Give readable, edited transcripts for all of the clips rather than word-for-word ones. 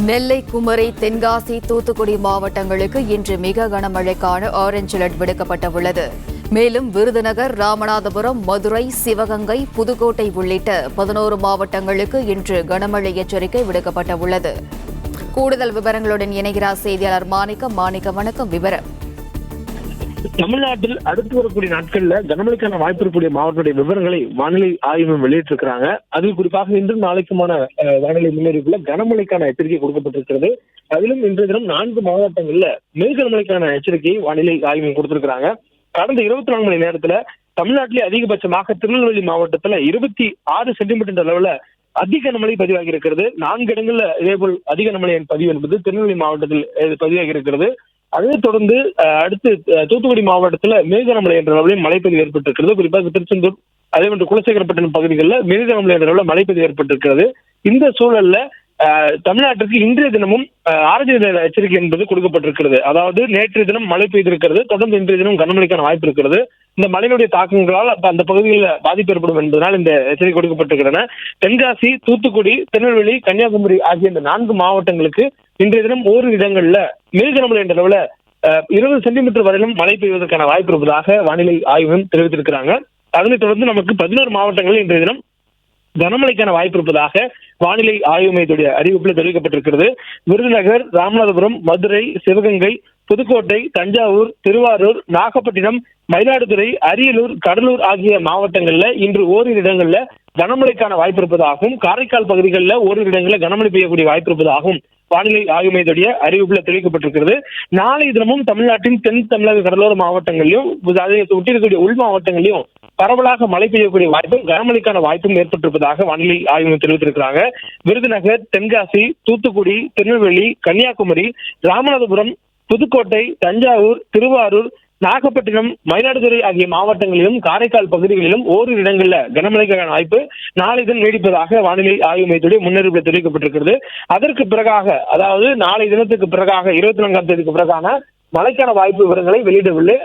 நெல்லை, குமரி, தென்காசி, தூத்துக்குடி மாவட்டங்களுக்கு இன்று மிக கனமழைக்கான ஆரஞ்ச் அலர்ட் விடுக்கப்பட்டுள்ளது. மேலும் விருதுநகர், ராமநாதபுரம், மதுரை, சிவகங்கை, புதுக்கோட்டை உள்ளிட்ட 11 மாவட்டங்களுக்கு இன்று கனமழை எச்சரிக்கை விடுக்கப்பட்டுள்ளது. கூடுதல் விவரங்களுடன் இணைகிறார் செய்தியாளர் மாணிக்கம். வணக்கம். விவரம். தமிழ்நாட்டில் அடுத்து வரக்கூடிய நாட்கள்ல கனமழைக்கான வாய்ப்பு இருக்கக்கூடிய மாவட்டத்துடைய விவரங்களை வானிலை ஆய்வு வெளியிட்டிருக்கிறாங்க. அதில் குறிப்பாக இன்றும் நாளைக்குமான வானிலை முன்னறிவிப்புல கனமழைக்கான எச்சரிக்கை கொடுக்கப்பட்டிருக்கிறது. அதிலும் இன்றைய தினம் 4 மாவட்டங்கள்ல மிக கனமழைக்கான எச்சரிக்கையை வானிலை ஆய்வு கொடுத்திருக்கிறாங்க. கடந்த 24 மணி நேரத்துல தமிழ்நாட்டிலே அதிகபட்சமாக திருநெல்வேலி மாவட்டத்துல 26 சென்டிமீட்டர் அளவுல அதிக கனமழை பதிவாகி இருக்கிறது. 4 இடங்கள்ல இதேபோல் அதிக கனமழையின் பதிவு என்பது திருநெல்வேலி மாவட்டத்தில் பதிவாகி இருக்கிறது. அதைத் தொடர்ந்து அடுத்து தூத்துக்குடி மாவட்டத்துல மிக கனமழை என்ற அளவில் மழைப்பதிவு ஏற்பட்டிருக்கிறது. குறிப்பாக திருச்செந்தூர், அதே போன்று குலசேகரப்பட்டினம் பகுதிகளில் மிக கனமழை என்ற அளவில் மழைப்பதிவு ஏற்பட்டிருக்கிறது. இந்த சூழல்ல தமிழ்நாட்டிற்கு இன்றைய தினமும் ஆரஞ்சு நிற எச்சரிக்கை என்பது கொடுக்கப்பட்டிருக்கிறது. அதாவது நேற்றைய தினம் மழை பெய்திருக்கிறது, தொடர்ந்து இன்றைய தினம் கனமழைக்கான வாய்ப்பு இருக்கிறது. இந்த மழையினுடைய தாக்கங்களால் அந்த பகுதிகளில் பாதிப்பு ஏற்படும் என்பதனால் இந்த எச்சரிக்கை கொடுக்கப்பட்டிருக்கின்றன. தென்காசி, தூத்துக்குடி, திருநெல்வேலி, கன்னியாகுமரி ஆகிய இந்த 4 மாவட்டங்களுக்கு இன்றைய தினம் ஓரிரு இடங்கள்ல மிக கனமழை என்ற அளவுல 20 சென்டிமீட்டர் வரையிலும் மழை பெய்வதற்கான வாய்ப்பு இருப்பதாக வானிலை ஆய்வு தெரிவித்திருக்கிறாங்க. அதனைத் தொடர்ந்து நமக்கு 11 மாவட்டங்களில் இன்றைய தினம் கனமழைக்கான வாய்ப்பு இருப்பதாக வானிலை ஆய்வு மையத்துடைய அறிவிப்பில் தெரிவிக்கப்பட்டிருக்கிறது. விருதுநகர், ராமநாதபுரம், மதுரை, சிவகங்கை, புதுக்கோட்டை, தஞ்சாவூர், திருவாரூர், நாகப்பட்டினம், மயிலாடுதுறை, அரியலூர், கடலூர் ஆகிய மாவட்டங்கள்ல இன்று ஓரிரு இடங்கள்ல கனமழைக்கான வாய்ப்பு இருப்பதாகவும், காரைக்கால் பகுதிகளில் ஓரிரு இடங்களில் கனமழை பெய்யக்கூடிய வாய்ப்பு இருப்பதாகவும் வானிலை ஆய்வு மையத்துடைய அறிவிப்பில் தெரிவிக்கப்பட்டிருக்கிறது. நாளை தினமும் தமிழ்நாட்டின் தென் தமிழக கடலோர மாவட்டங்களிலும் அதை ஒட்டியிருக்கக்கூடிய உள் மாவட்டங்களிலும் பரவலாக மழை பெய்யக்கூடிய வாய்ப்பும் கனமழைக்கான வாய்ப்பும் ஏற்பட்டிருப்பதாக வானிலை ஆய்வு தெரிவித்திருக்கிறாங்க. விருதுநகர், தென்காசி, தூத்துக்குடி, திருநெல்வேலி, கன்னியாகுமரி, ராமநாதபுரம், புதுக்கோட்டை, தஞ்சாவூர், திருவாரூர், நாகப்பட்டினம், மயிலாடுதுறை ஆகிய மாவட்டங்களிலும் காரைக்கால் பகுதிகளிலும் ஓரிரு இடங்கள்ல கனமழைக்கான வாய்ப்பு நாளை தினம் நீடிப்பதாக வானிலை ஆய்வு மையத்துடைய முன்னறிவிப்பில் தெரிவிக்கப்பட்டிருக்கிறது. அதற்கு பிறகாக, அதாவது நாளை தினத்துக்கு பிறகாக 24ஆம் தேதிக்கு பிறகான மழைக்கான வாய்ப்பு விவரங்களை வெளியிடவில்லை.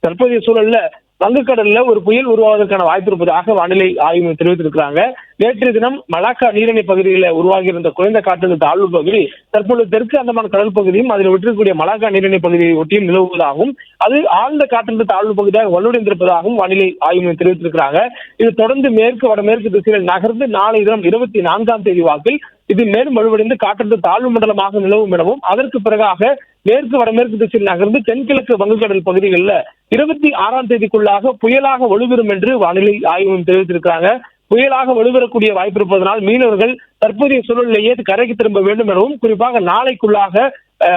தற்போதைய சூழல்ல வங்கக்கடல்ல ஒரு புயல் உருவாவதற்கான வாய்ப்பு இருப்பதாக வானிலை ஆய்வு தெரிவித்திருக்கிறாங்க. நேற்றைய தினம் மலாக்கா நீரிணை பகுதியில் உருவாகியிருந்த குறைந்த காற்றழுத்த தாழ்வு பகுதி தற்பொழுது தெற்கு அந்தமான் கடல் பகுதியும் அதில் விட்டிருக்கக்கூடிய மலாக்கா நீரிணை பகுதியை ஒட்டியும் நிலவுவதாகவும், அது ஆழ்ந்த காற்றழுத்த தாழ்வு பகுதியாக வலுவடைந்திருப்பதாகவும் வானிலை ஆய்வு தெரிவித்திருக்கிறாங்க. இது தொடர்ந்து மேற்கு வடமேற்கு திசையில் நகர்ந்து நாளை தினம் 24ஆம் தேதி வாக்கில் இது மேலும் வலுவடைந்து காற்றழுத்த தாழ்வு மண்டலமாக நிலவும் எனவும், அதற்கு பிறகாக மேற்கு வடமேற்கு திசையில் நகர்ந்து தென்கிழக்கு வங்கக்கடல் பகுதிகளில் 26ஆம் தேதிக்குள்ளாக புயலாக வலுப்பெறும் என்று வானிலை ஆய்வு தெரிவித்திருக்கிறாங்க. புயலாக வலுப்பெறக்கூடிய வாய்ப்பு இருப்பதனால் மீனவர்கள் தற்போதைய சூழலிலேயே கரைக்கு திரும்ப வேண்டும் எனவும், குறிப்பாக நாளைக்குள்ளாக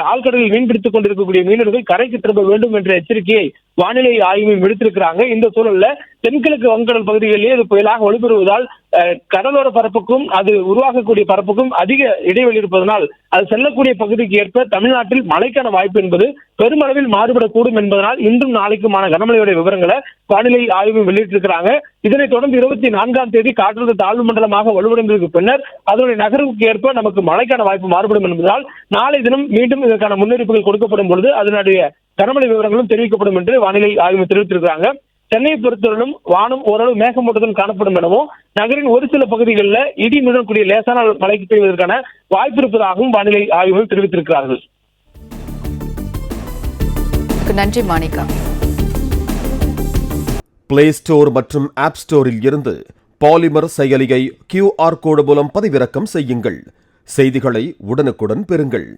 ஆழ்கடலில் மீன்பிடித்துக் கொண்டிருக்கக்கூடிய மீனவர்கள் கரைக்கு திரும்ப வேண்டும் என்ற எச்சரிக்கையை வானிலை ஆய்வு விடுத்திருக்கிறாங்க. இந்த சூழல்ல தென்கிழக்கு வங்கக்கடல் பகுதிகளிலே அது புயலாக வலுப்பெறுவதால் கடலோர பரப்புக்கும் அது உருவாகக்கூடிய பரப்புக்கும் அதிக இடைவெளி இருப்பதனால் அது செல்லக்கூடிய பகுதிக்கு ஏற்ப தமிழ்நாட்டில் மழைக்கான வாய்ப்பு என்பது பெருமளவில் மாறுபடக்கூடும் என்பதனால் இன்றும் நாளைக்குமான கனமழையுடைய விவரங்களை வானிலை ஆய்வு வெளியிட்டிருக்கிறாங்க. இதனைத் தொடர்ந்து 24ஆம் தேதி காற்றழுத்த தாழ்வு மண்டலமாக வலுவடைந்ததற்கு பின்னர் அதனுடைய நகர்வுக்கு ஏற்ப நமக்கு மழைக்கான வாய்ப்பு மாறுபடும் என்பதால் நாளை தினம் மீண்டும் இதற்கான முன்னறிவிப்புகள் கொடுக்கப்படும் பொழுது அதனுடைய கனமழை விவரங்களும் தெரிவிக்கப்படும் என்று வானிலை ஆய்வு தெரிவித்திருக்கிறாங்க. சென்னையை பொறுத்தவரையிலும் வானம் ஓரளவு மேகமூட்டத்துடன் காணப்படும் எனவும், நகரின் ஒரு சில பகுதிகளில் இடி மின்னக்கூடிய லேசான மழைக்கு பெய்வதற்கான வாய்ப்பு இருப்பதாகவும் வானிலை ஆய்வு தெரிவித்திருக்கிறார்கள். நன்றி மாணிக்கா. பிளே ஸ்டோர் மற்றும் ஆப் ஸ்டோரில் இருந்து பாலிமர் செயலியை QR கோடு மூலம் பதிவிறக்கம் செய்யுங்கள். செய்திகளை உடனுக்குடன் பெறுங்கள்.